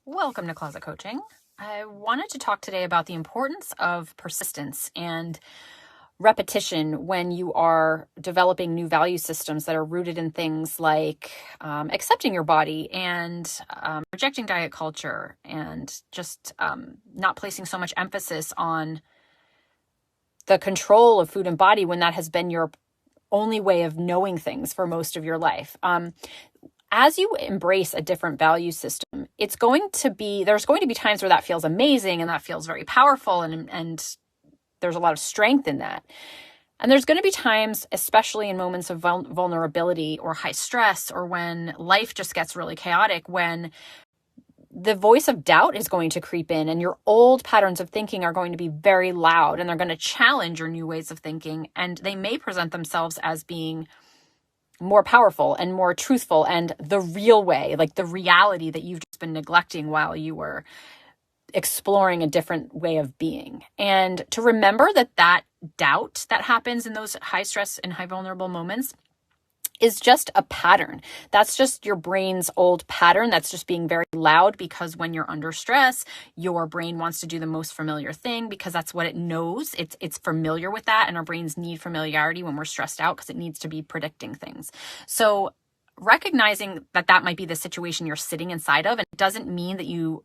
Welcome to Closet Coaching. I wanted to talk today about the importance of persistence and repetition when you are developing new value systems that are rooted in things like accepting your body and rejecting diet culture and just not placing so much emphasis on the control of food and body when that has been your only way of knowing things for most of your life. As you embrace a different value system, there's going to be times where that feels amazing and that feels very powerful and there's a lot of strength in that. And there's going to be times, especially in moments of vulnerability or high stress or when life just gets really chaotic, when the voice of doubt is going to creep in and your old patterns of thinking are going to be very loud and they're going to challenge your new ways of thinking, and they may present themselves as being more powerful and more truthful and the real way, like the reality that you've just been neglecting while you were exploring a different way of being. And to remember that doubt that happens in those high stress and high vulnerable moments is just a pattern. That's just your brain's old pattern that's just being very loud, because when you're under stress, your brain wants to do the most familiar thing because that's what it knows. It's familiar with that, and our brains need familiarity when we're stressed out because it needs to be predicting things. So recognizing that might be the situation you're sitting inside of, and it doesn't mean that you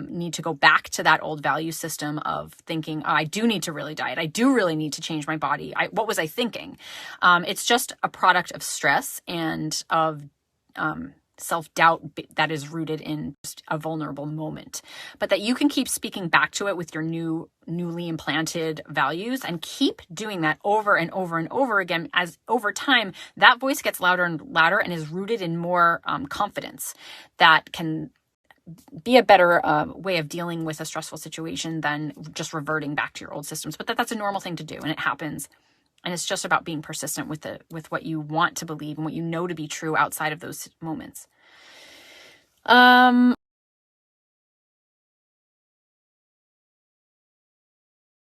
need to go back to that old value system of thinking, oh, I do need to really diet. I do really need to change my body. What was I thinking? It's just a product of stress and of self-doubt that is rooted in just a vulnerable moment, but that you can keep speaking back to it with your newly implanted values and keep doing that over and over and over again. As over time, that voice gets louder and louder and is rooted in more confidence that can be a better way of dealing with a stressful situation than just reverting back to your old systems. But that's a normal thing to do, and it happens. And it's just about being persistent with what you want to believe and what you know to be true outside of those moments.